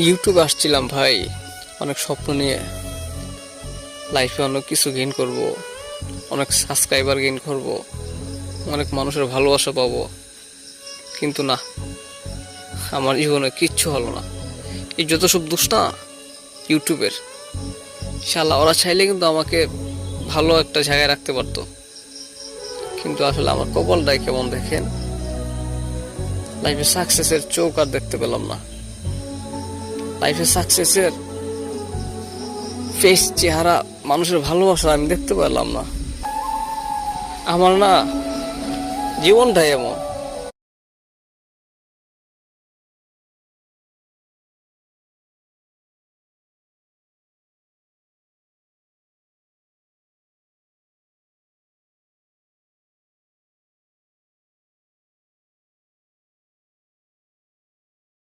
ইউটিউবে আসছিলাম ভাই, অনেক স্বপ্ন নিয়ে লাইফে অনেক কিছু গেইন করব, অনেক সাবস্ক্রাইবার গেইন করব, অনেক মানুষের ভালোবাসা পাবো। কিন্তু না, আমার জীবনে কিচ্ছু হলো না। এই যত সব দোষ না ইউটিউবের, শালা ওরা চাইলে কিন্তু আমাকে ভালো একটা জায়গায় রাখতে পারতো, কিন্তু আসলে আমার কপালটাই কেমন দেখেন, লাইফে সাকসেসের চোখ আর দেখতে পেলাম না। লাইফে সাকসেসের ফেস, চেহারা, মানুষের ভালোবাসা আমি দেখতে পেলাম না। আমার না জীবনটাই এমন,